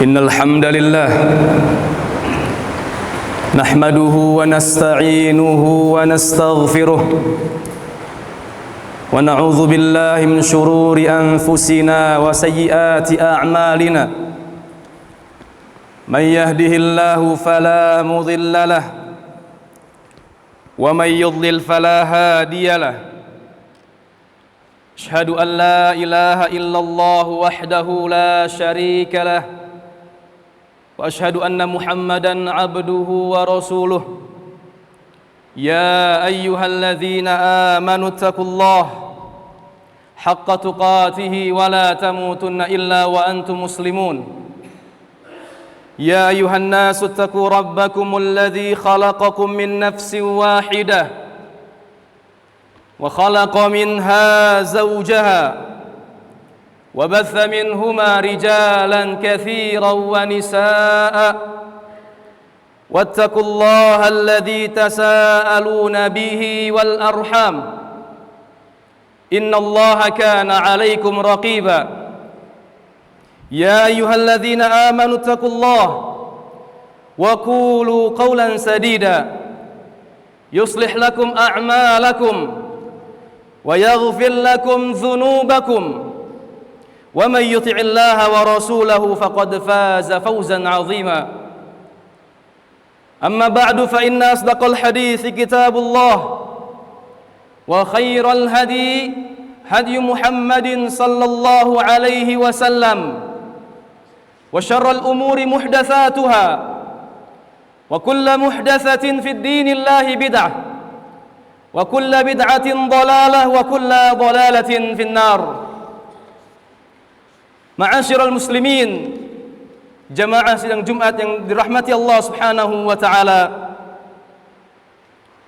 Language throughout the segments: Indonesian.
إن الحمد لله نحمده ونستعينه ونستغفره ونعوذ بالله من شرور أنفسنا وسيئات أعمالنا من يهده الله فلا مضل له ومن يضلل فلا هادي له أشهد أن لا إله إلا الله وحده لا شريك له وأشهد أن محمدًا عبده ورسوله يا أيها الذين آمنوا اتقوا الله حق تقاته ولا تموتن إلا وأنتم مسلمون يا أيها الناس اتقوا ربكم الذي خلقكم من نفس واحدة وخلق منها زوجها وبث منهما رجالا كثيرا ونساء واتقوا الله الذي تساءلون به والأرحام إن الله كان عليكم رقيبا يا أيها الذين آمنوا اتقوا الله وقولوا قولا سديدا يصلح لكم أعمالكم ويغفر لكم ذنوبكم ومن يطع الله ورسوله فقد فاز فوزا عظيما أما بعد فإن أصدق الحديث كتاب الله وخير الهدي هدي محمد صلى الله عليه وسلم وشر الأمور محدثاتها وكل محدثة في الدين الله بدعة وكل بدعة ضلالة وكل ضلالة في النار. Ma'asyiral muslimin, jamaah sidang Jumat yang dirahmati Allah Subhanahu wa taala.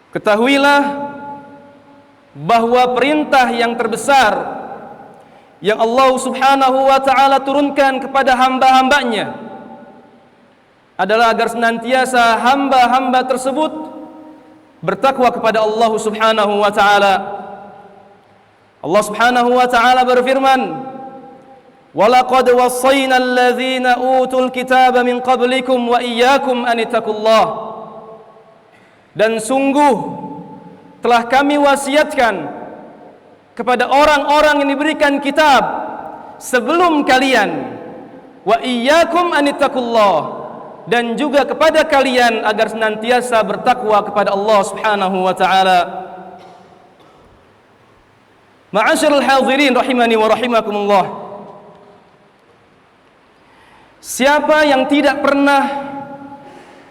Ketahuilah bahwa perintah yang terbesar yang Allah Subhanahu wa taala turunkan kepada hamba-hambanya adalah agar senantiasa hamba-hamba tersebut bertakwa kepada Allah Subhanahu wa taala. Allah Subhanahu wa taala berfirman, وَلَقَدْ وَصَّيْنَا الَّذِينَ أُوتُوا الْكِتَابَ مِنْ قَبْلِكُمْ وَإِيَّاكُمْ أَنِ اتَّقُوا اللَّهَ. Dan sungguh telah kami wasiatkan kepada orang-orang yang diberikan kitab sebelum kalian, وَإِيَّاكُمْ أَنِ اتَّقُوا اللَّهَ, dan juga kepada kalian agar senantiasa bertakwa kepada Allah Subhanahu wa taala. Ma'asyiral hadirin rahimani wa rahimakumullah. Siapa yang tidak pernah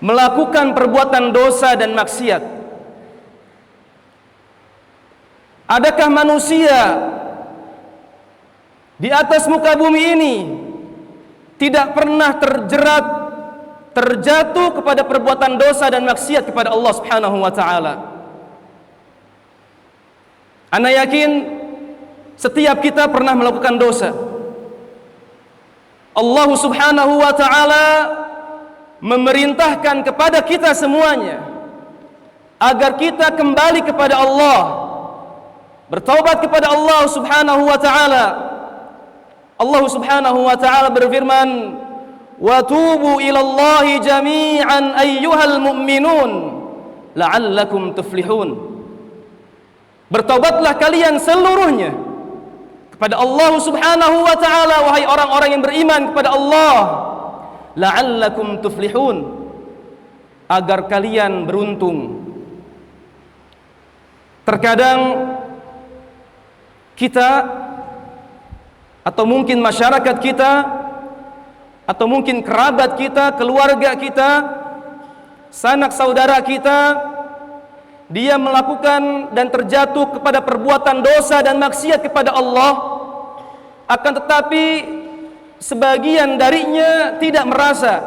melakukan perbuatan dosa dan maksiat? Adakah manusia di atas muka bumi ini tidak pernah terjatuh kepada perbuatan dosa dan maksiat kepada Allah Subhanahu wa taala? Ana yakin setiap kita pernah melakukan dosa. Allah Subhanahu wa taala memerintahkan kepada kita semuanya agar kita kembali kepada Allah, bertaubat kepada Allah Subhanahu wa taala. Allah Subhanahu wa taala berfirman, "Wa tubu ilallahi jami'an ayyuhal mu'minun la'allakum tuflihun." Bertaubatlah kalian seluruhnya kepada Allah Subhanahu wa taala, wahai orang-orang yang beriman kepada Allah, la'allakum tuflihun, agar kalian beruntung. Terkadang kita atau mungkin masyarakat kita atau mungkin kerabat kita, keluarga kita, sanak saudara kita, dia melakukan dan terjatuh kepada perbuatan dosa dan maksiat kepada Allah, akan tetapi sebagian darinya tidak merasa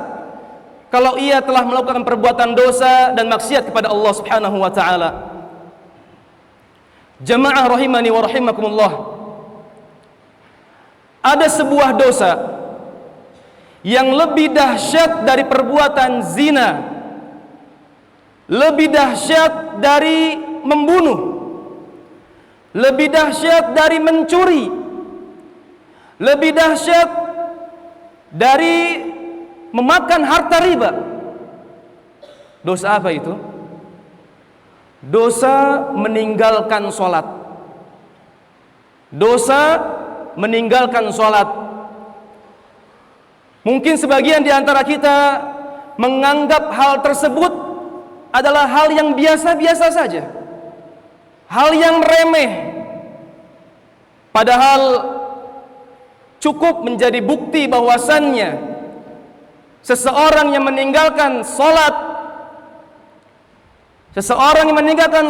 kalau ia telah melakukan perbuatan dosa dan maksiat kepada Allah Subhanahu wa taala. Jamaah rahimani wa rahimakumullah. Ada sebuah dosa yang lebih dahsyat dari perbuatan zina, lebih dahsyat dari membunuh, lebih dahsyat dari mencuri, lebih dahsyat dari memakan harta riba. Dosa apa itu? Dosa meninggalkan sholat. Dosa meninggalkan sholat. Mungkin sebagian di antara kita menganggap hal tersebut adalah hal yang biasa-biasa saja, hal yang remeh. Padahal cukup menjadi bukti bahwasannya seseorang yang meninggalkan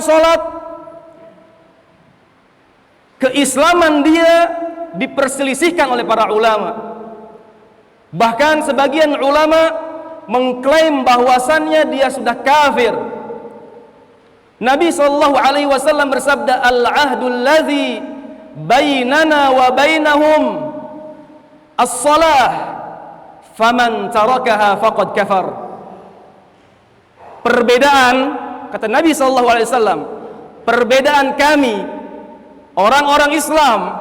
sholat, keislaman dia diperselisihkan oleh para ulama. Bahkan sebagian ulama mengklaim bahwasannya dia sudah kafir. Nabi SAW bersabda, "Al-ahdul ladzi bainana wa bainahum as-salah, faman tarakaha faqad kafar." Perbedaan, kata Nabi SAW, perbedaan kami orang-orang Islam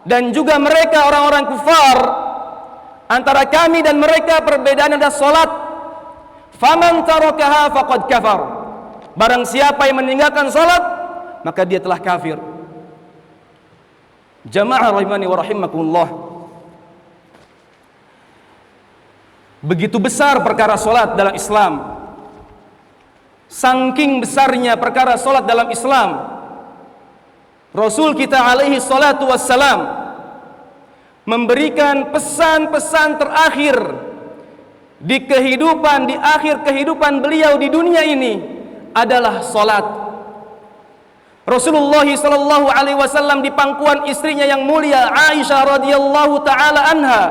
dan juga mereka orang-orang kufar, antara kami dan mereka perbedaan adalah salat. Faman tarakaha faqad kafar. Barang siapa yang meninggalkan salat, maka dia telah kafir. Jamaah rahimani wa rahimakumullah. Begitu besar perkara salat dalam Islam. Saking besarnya perkara salat dalam Islam, Rasul kita alaihi salatu wassalam memberikan pesan-pesan terakhir di akhir kehidupan beliau di dunia ini adalah salat. Rasulullah sallallahu alaihi wasallam di pangkuan istrinya yang mulia Aisyah radhiyallahu taala anha,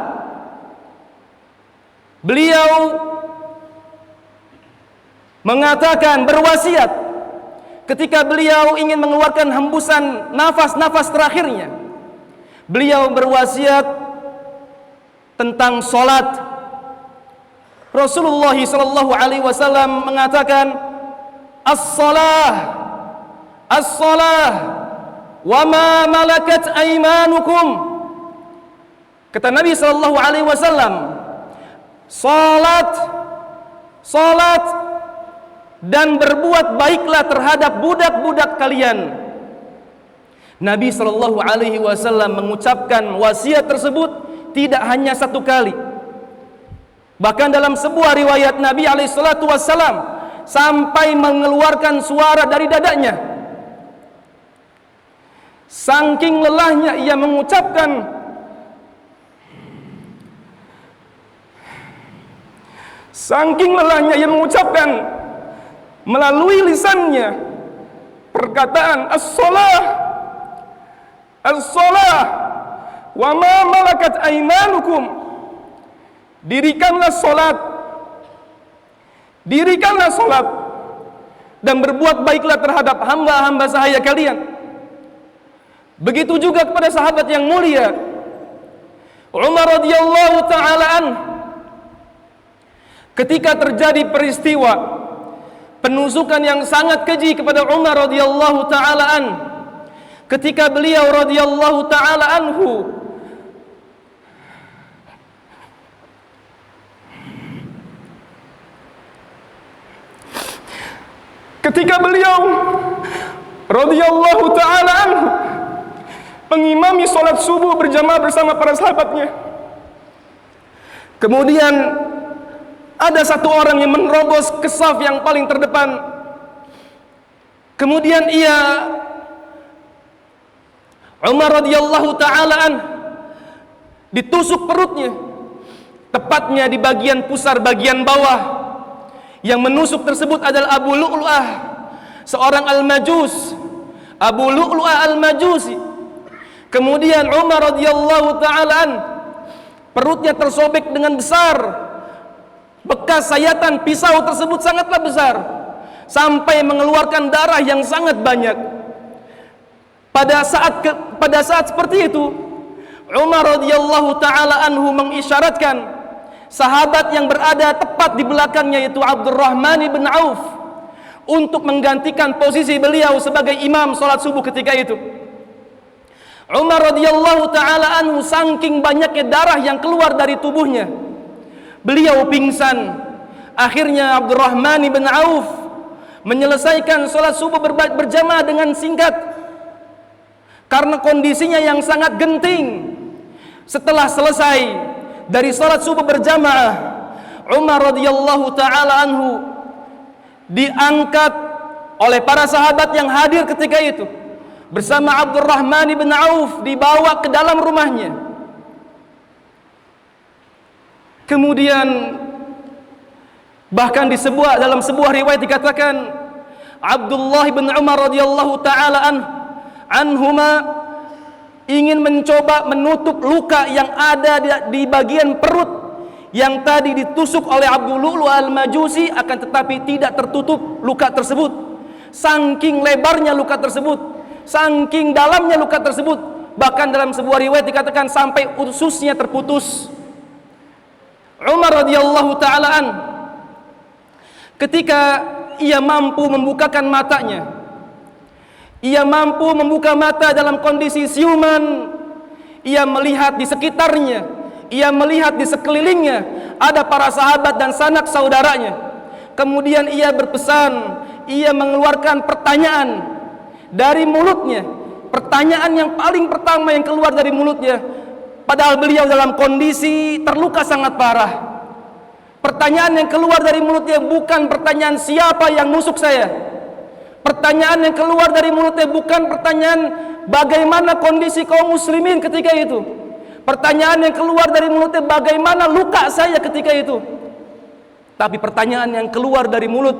beliau mengatakan, berwasiat ketika beliau ingin mengeluarkan hembusan nafas-nafas terakhirnya, beliau berwasiat tentang salat. Rasulullah sallallahu alaihi wasallam mengatakan, as-salah wa ma malakat aymanukum. Kata Nabi sallallahu alaihi wasallam, salat dan berbuat baiklah terhadap budak-budak kalian. Nabi sallallahu alaihi wasallam mengucapkan wasiat tersebut tidak hanya satu kali. Bahkan dalam sebuah riwayat Nabi alaihi salatu wasallam sampai mengeluarkan suara dari dadanya. Saking lelahnya ia mengucapkan, melalui lisannya perkataan as-salah wa ma malakat aymanukum. Dirikanlah salat dan berbuat baiklah terhadap hamba-hamba sahaya kalian. Begitu juga kepada sahabat yang mulia Umar radhiyallahu taala anhu, ketika terjadi peristiwa penusukan yang sangat keji kepada Umar radhiyallahu taala anhu, ketika beliau radhiyallahu taala anhu radhiyallahu taala anhu mengimami sholat subuh berjamaah bersama para sahabatnya. Kemudian ada satu orang yang menerobos ke saf yang paling terdepan. Kemudian Umar radhiyallahu taala anhu ditusuk perutnya, tepatnya di bagian pusar bagian bawah. Yang menusuk tersebut adalah Abu Lu'lu'ah, seorang al-Majus, Abu Lu'lu'ah al-Majusi. Kemudian Umar radhiyallahu taala anhu perutnya tersobek dengan besar. Bekas sayatan pisau tersebut sangatlah besar sampai mengeluarkan darah yang sangat banyak. Pada saat seperti itu, Umar radhiyallahu taala anhu mengisyaratkan sahabat yang berada tepat di belakangnya, yaitu Abdurrahman bin Auf, untuk menggantikan posisi beliau sebagai imam salat subuh ketika itu. Umar radhiyallahu taala anhu saking banyaknya darah yang keluar dari tubuhnya, beliau pingsan. Akhirnya Abdurrahman bin Auf menyelesaikan sholat subuh berjamaah dengan singkat karena kondisinya yang sangat genting. Setelah selesai dari sholat subuh berjamaah, Umar radhiyallahu taala anhu diangkat oleh para sahabat yang hadir ketika itu bersama Abdurrahman bin Auf, dibawa ke dalam rumahnya. Kemudian bahkan dalam sebuah riwayat dikatakan Abdullah bin Umar radhiyallahu taala anhuma ingin mencoba menutup luka yang ada di bagian perut yang tadi ditusuk oleh Abu Lu'lu' al-Majusi, akan tetapi tidak tertutup luka tersebut. Saking lebarnya luka tersebut, saking dalamnya luka tersebut, bahkan dalam sebuah riwayat dikatakan sampai ususnya terputus. Umar radhiyallahu taala ketika ia mampu membukakan matanya, ia mampu membuka mata dalam kondisi siuman, ia melihat di sekitarnya, ia melihat di sekelilingnya ada para sahabat dan sanak saudaranya. Kemudian ia berpesan, ia mengeluarkan pertanyaan dari mulutnya, pertanyaan yang paling pertama yang keluar dari mulutnya, padahal beliau dalam kondisi terluka sangat parah. Pertanyaan yang keluar dari mulutnya bukan pertanyaan siapa yang nusuk saya. Pertanyaan yang keluar dari mulutnya bukan pertanyaan bagaimana kondisi kaum muslimin ketika itu. Pertanyaan yang keluar dari mulutnya bagaimana luka saya ketika itu. Tapi pertanyaan yang keluar dari mulut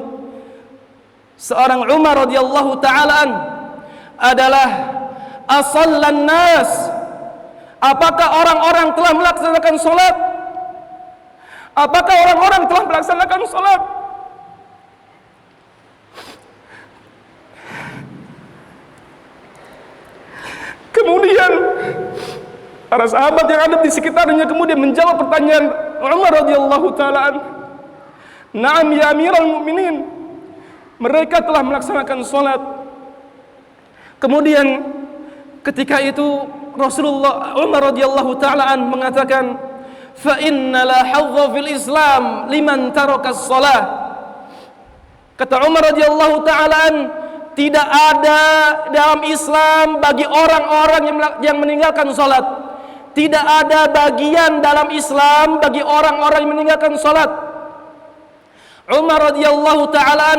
seorang Umar radhiyallahu taala adalah asallan nas, apakah orang-orang telah melaksanakan salat? Apakah orang-orang telah melaksanakan salat? Kemudian para sahabat yang ada di sekitarnya kemudian menjawab pertanyaan Umar radhiyallahu taala, "Na'am ya Amirul Mukminin." Mereka telah melaksanakan salat. Kemudian ketika itu Rasulullah Umar radhiyallahu taala mengatakan, "Fa inna la hadza fil Islam liman taraka as-shalah." Kata Umar radhiyallahu taala, tidak ada dalam Islam bagi orang-orang yang meninggalkan salat. Tidak ada bagian dalam Islam bagi orang-orang yang meninggalkan salat. Umar radhiyallahu taala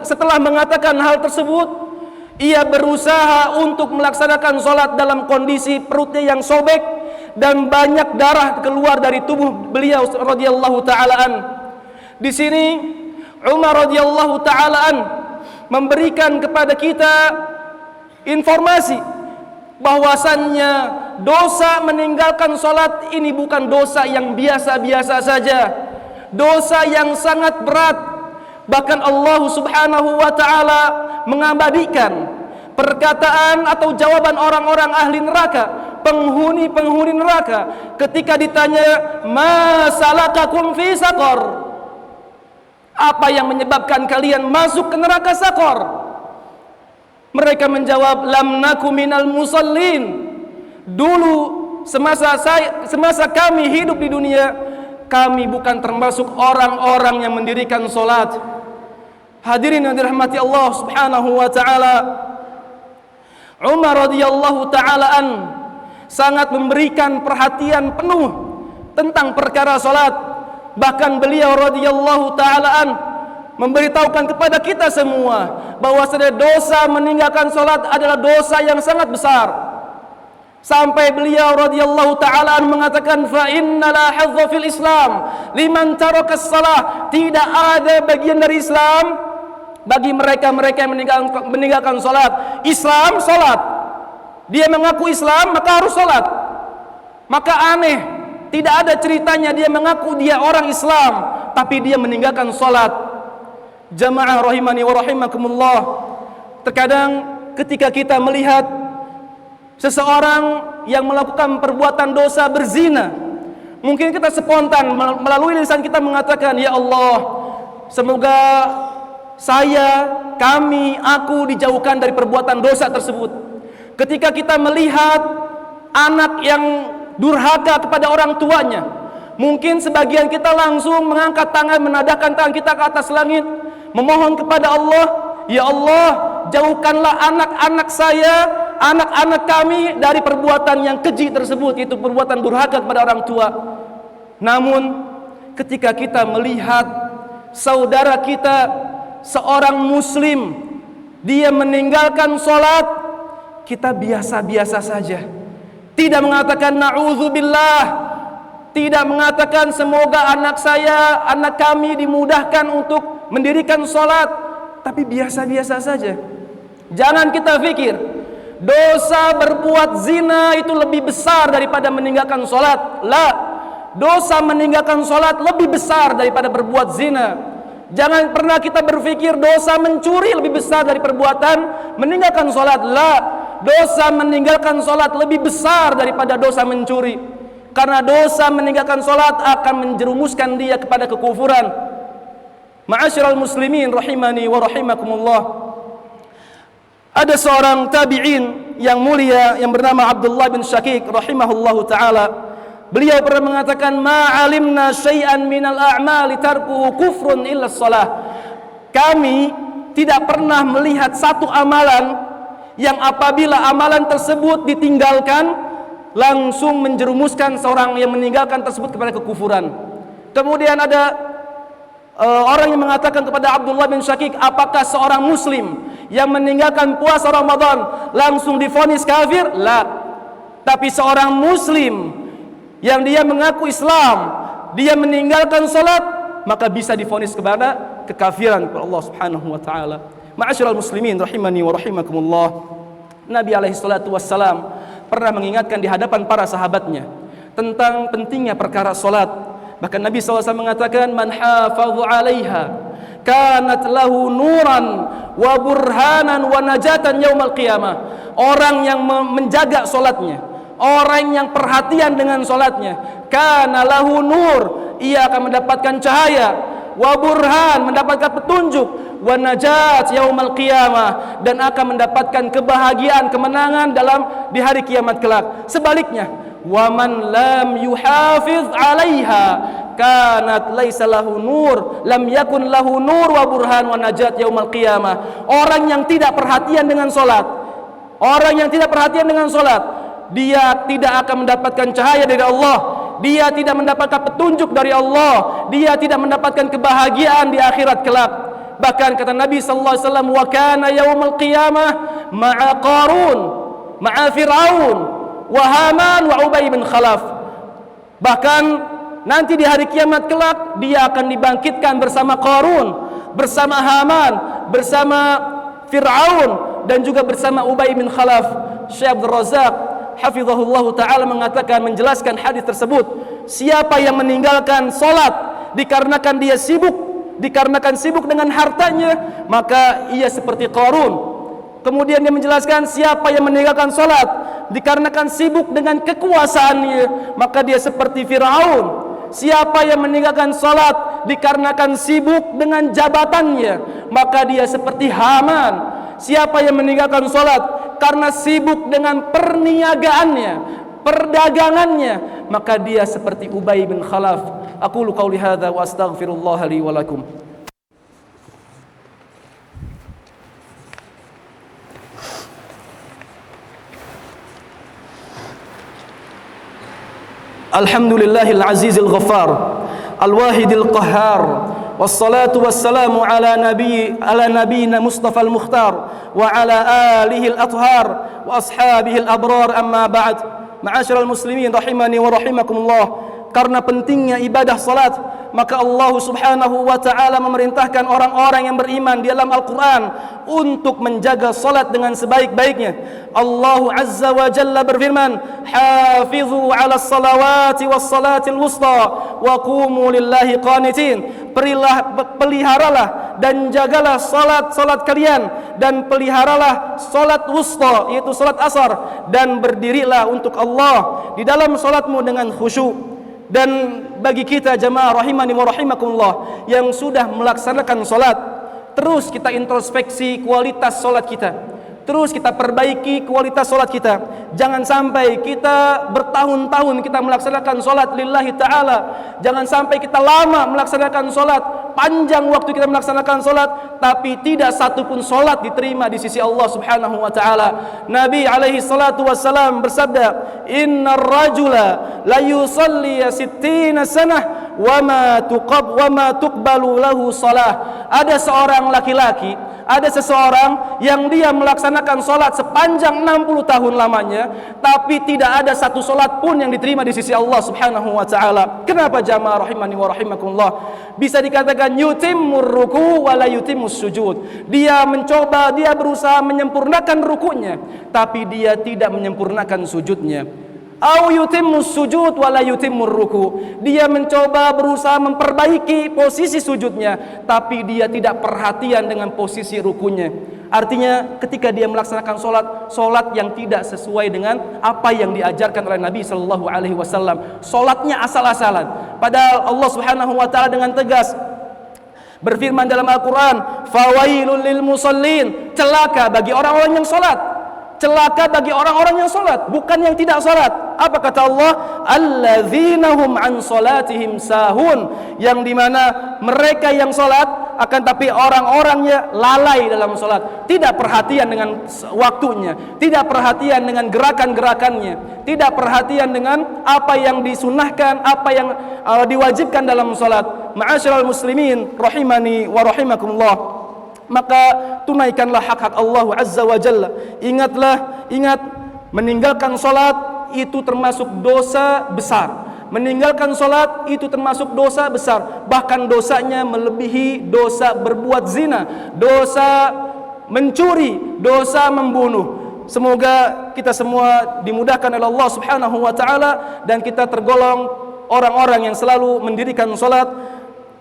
setelah mengatakan hal tersebut, ia berusaha untuk melaksanakan salat dalam kondisi perutnya yang sobek dan banyak darah keluar dari tubuh beliau radhiyallahu taala. Di sini Umar radhiyallahu taala memberikan kepada kita informasi bahwasannya dosa meninggalkan salat ini bukan dosa yang biasa-biasa saja, dosa yang sangat berat. Bahkan Allah Subhanahu wa taala mengabadikan perkataan atau jawaban orang-orang ahli neraka, penghuni neraka ketika ditanya, "Ma salakakum fi saqar?" Apa yang menyebabkan kalian masuk ke neraka Saqar? Mereka menjawab, "Lam naku minal musallin." Dulu semasa kami hidup di dunia, kami bukan termasuk orang-orang yang mendirikan salat. Hadirin yang dirahmati Allah Subhanahu wa taala, Umar radhiyallahu taala sangat memberikan perhatian penuh tentang perkara salat. Bahkan beliau radhiyallahu taala memberitahukan kepada kita semua bahwasanya dosa meninggalkan salat adalah dosa yang sangat besar. Sampai beliau radhiyallahu taala mengatakan, "Fa inna la hadza fil Islam liman taraka as-salah." Tidak ada bagian dari Islam bagi mereka-mereka yang meninggalkan salat. Islam salat. Dia mengaku Islam maka harus salat. Maka aneh, tidak ada ceritanya dia mengaku dia orang Islam tapi dia meninggalkan salat. Jamaah rahimani wa rahimakumullah. Terkadang ketika kita melihat seseorang yang melakukan perbuatan dosa berzina, mungkin kita spontan melalui lisan kita mengatakan, "Ya Allah, semoga aku dijauhkan dari perbuatan dosa tersebut." Ketika kita melihat anak yang durhaka kepada orang tuanya, Mungkin sebagian kita langsung mengangkat tangan, menadahkan tangan kita ke atas langit, memohon kepada Allah, ya Allah, jauhkanlah anak-anak saya, anak-anak kami dari perbuatan yang keji tersebut, itu perbuatan durhaka kepada orang tua. Namun ketika kita melihat saudara kita, seorang muslim, dia meninggalkan sholat, kita biasa-biasa saja, tidak mengatakan na'udzubillah, tidak mengatakan semoga anak saya, anak kami dimudahkan untuk mendirikan sholat, tapi biasa-biasa saja. Jangan kita pikir dosa berbuat zina itu lebih besar daripada meninggalkan sholat. La, dosa meninggalkan sholat lebih besar daripada berbuat zina. Jangan pernah kita berpikir dosa mencuri lebih besar dari perbuatan meninggalkan sholat. La, dosa meninggalkan sholat lebih besar daripada dosa mencuri, karena dosa meninggalkan sholat akan menjerumuskan dia kepada kekufuran. Ma'asyiral muslimin rahimani wa rahimakumullah, ada seorang tabi'in yang mulia yang bernama Abdullah bin Syakik rahimahullahu ta'ala. Beliau pernah mengatakan, ma'alimna syai'an minal a'mali tarkuhu kufrun illa shalah. Kami tidak pernah melihat satu amalan yang apabila amalan tersebut ditinggalkan langsung menjerumuskan seorang yang meninggalkan tersebut kepada kekufuran. Kemudian ada orang yang mengatakan kepada Abdullah bin Syakik, apakah seorang muslim yang meninggalkan puasa Ramadan langsung divonis kafir? La. Tapi seorang muslim yang dia mengaku Islam, dia meninggalkan salat, maka bisa divonis kepada kekafiran kepada Allah Subhanahu wa taala. Ma'asyiral muslimin rahimani wa rahimakumullah. Nabi alaihi salatu wassalam pernah mengingatkan di hadapan para sahabatnya tentang pentingnya perkara salat. Bahkan Nabi SAW mengatakan, man hafadhu 'alaiha kanat lahu nuran wa burhanan wa najatan yaumal qiyamah. Orang yang menjaga salatnya, orang yang perhatian dengan salatnya, kana lahu nur, ia akan mendapatkan cahaya, wa burhan, mendapatkan petunjuk, wa najat yaumal qiyamah, dan akan mendapatkan kebahagiaan, kemenangan di hari kiamat kelak. Sebaliknya, wa man lam yuhafiz 'alaiha kanat laisa lahu nur, lam yakun lahu nur wa burhan wa najat yaumal qiyamah. Orang yang tidak perhatian dengan salat, orang yang tidak perhatian dengan salat, dia tidak akan mendapatkan cahaya dari Allah, dia tidak mendapatkan petunjuk dari Allah, dia tidak mendapatkan kebahagiaan di akhirat kelak. Bahkan kata Nabi sallallahu alaihi wasallam, wa kana yaumul qiyamah ma'a Qarun, ma'a Fir'aun, wa Haman wa Ubay bin Khalaf. Bahkan nanti di hari kiamat kelak dia akan dibangkitkan bersama Qarun, bersama Haman, bersama Fir'aun, dan juga bersama Ubay bin Khalaf. Syekh Abdul Razak hafizahullah ta'ala mengatakan, menjelaskan hadis tersebut, siapa yang meninggalkan salat dikarenakan dia sibuk, dikarenakan sibuk dengan hartanya, maka ia seperti Qarun. Kemudian dia menjelaskan, siapa yang meninggalkan salat dikarenakan sibuk dengan kekuasaannya, maka dia seperti Fir'aun. Siapa yang meninggalkan salat dikarenakan sibuk dengan jabatannya, maka dia seperti Haman. Siapa yang meninggalkan salat karena sibuk dengan perniagaannya, perdagangannya, maka dia seperti Ubay bin Khalaf. Aqulu qauli hadza wa astaghfirullah li wa lakum. Alhamdulillahil azizil ghaffar, al-wahidil qahhar, wassalatu wassalamu ala nabiyyina Mustafa al-Mukhtar wa ala alihi al-athhar wa ashabihi al-abrar, amma ba'd. Ma'asyiral muslimin rahimani wa rahimakumullah. Karena pentingnya ibadah salat, maka Allah Subhanahu wa ta'ala memerintahkan orang-orang yang beriman di dalam Al-Quran untuk menjaga salat dengan sebaik-baiknya. Allah Azza wa Jalla berfirman, hafizu ala salawati was salatil wusta wa qumu lillahi qanitin. Peliharalah dan jagalah salat kalian, dan peliharalah salat wusta, yaitu salat asar, dan berdirilah untuk Allah di dalam salatmu dengan khusyuk. Dan bagi kita jamaah rahimani wa rahimakumullah yang sudah melaksanakan salat, terus kita introspeksi kualitas salat kita, Terus kita perbaiki kualitas solat kita. Jangan sampai kita bertahun-tahun kita melaksanakan solat lillahi ta'ala. Jangan sampai kita lama melaksanakan solat, panjang waktu kita melaksanakan solat, tapi tidak satu pun solat diterima di sisi Allah subhanahu wa ta'ala. Nabi alaihi salatu wassalam bersabda, innar rajula la yusalli sittina sanah wa ma tuqbalu lahu salah. Ada seorang laki-laki, ada seseorang yang dia melaksanakan solat sepanjang 60 tahun lamanya, tapi tidak ada satu solat pun yang diterima di sisi Allah subhanahu wa ta'ala. Kenapa jamaah rahimani wa rahimakumullah? Bisa dikatakan yutimmur ruku wa la yutimmus sujud. Dia mencoba, dia berusaha menyempurnakan rukunya, tapi dia tidak menyempurnakan sujudnya. Au yutimmus sujud wa la yutimmur ruku. Dia mencoba berusaha memperbaiki posisi sujudnya, tapi dia tidak perhatian dengan posisi rukunya. Artinya ketika dia melaksanakan solat yang tidak sesuai dengan apa yang diajarkan oleh Nabi sallallahu alaihi wasallam. Solatnya asal-asalan. Padahal Allah Subhanahu wa taala dengan tegas berfirman dalam Al-Qur'an, "Fawailul lil musallin." Celaka bagi orang-orang yang solat. Celaka bagi orang-orang yang solat, bukan yang tidak solat. Apa kata Allah? Alladzina hum an solatihim sahun. Yang dimana mereka yang solat, akan tapi orang-orangnya lalai dalam solat. Tidak perhatian dengan waktunya, tidak perhatian dengan gerakan-gerakannya, tidak perhatian dengan apa yang disunahkan, apa yang diwajibkan dalam solat. Ma'asyiral muslimin rahimani wa rahimakumullah. Maka tunaikanlah hak-hak Allah Azza wa Jalla. Ingat, meninggalkan solat itu termasuk dosa besar. Meninggalkan solat itu termasuk dosa besar. Bahkan dosanya melebihi dosa berbuat zina, dosa mencuri, dosa membunuh. Semoga kita semua dimudahkan oleh Allah Subhanahu wa taala dan kita tergolong orang-orang yang selalu mendirikan solat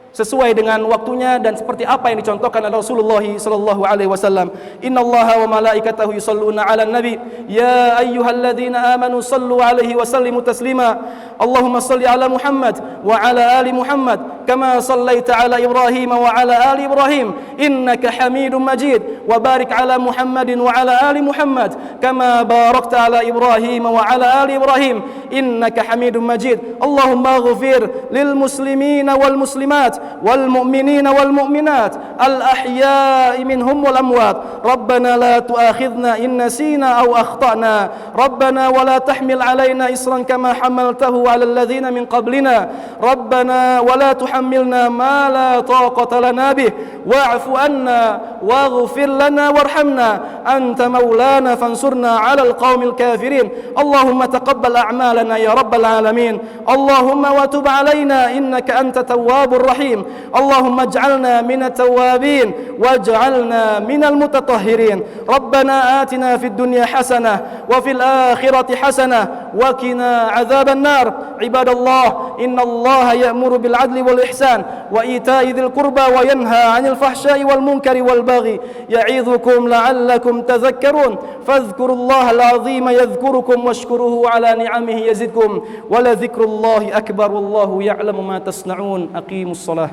sesuai dengan waktunya dan seperti apa yang dicontohkan oleh Rasulullah sallallahu alaihi wasallam. Innallaha wa malaikatahu yusholluna 'alan nabi ya ayyuhalladzina amanu shallu 'alaihi wa sallimu taslima. Allahumma shalli 'ala Muhammad wa 'ala ali Muhammad kama shallaita 'ala Ibrahim wa 'ala ali Ibrahim innaka Hamidum Majid wa barik 'ala Muhammadin wa 'ala ali Muhammad kama barakta 'ala Ibrahim wa 'ala ali Ibrahim innaka Hamidum Majid. Allahumma ighfir lil muslimina wal muslimat والمؤمنين والمؤمنات الأحياء منهم والأموات. ربنا لا تؤاخذنا إن نسينا أو أخطأنا. ربنا ولا تحمل علينا إصرا كما حملته على الذين من قبلنا. ربنا ولا تحملنا ما لا طاقة لنا به واعف عنا واغفر لنا وارحمنا أنت مولانا فانصرنا على القوم الكافرين. اللهم تقبل أعمالنا يا رب العالمين. اللهم وتب علينا إنك أنت تواب الرحيم. اللهم اجعلنا من التوابين واجعلنا من المتطهرين. ربنا آتنا في الدنيا حسنة وفي الآخرة حسنة وقنا عذاب النار. عباد الله إن الله يأمر بالعدل والإحسان وإيتاء ذي القربى وينهى عن الفحشاء والمنكر والبغي يعظكم لعلكم تذكرون. فاذكروا الله العظيم يذكركم واشكروه على نعمه يزدكم ولذكر الله أكبر والله يعلم ما تصنعون. أقيموا الصلاة.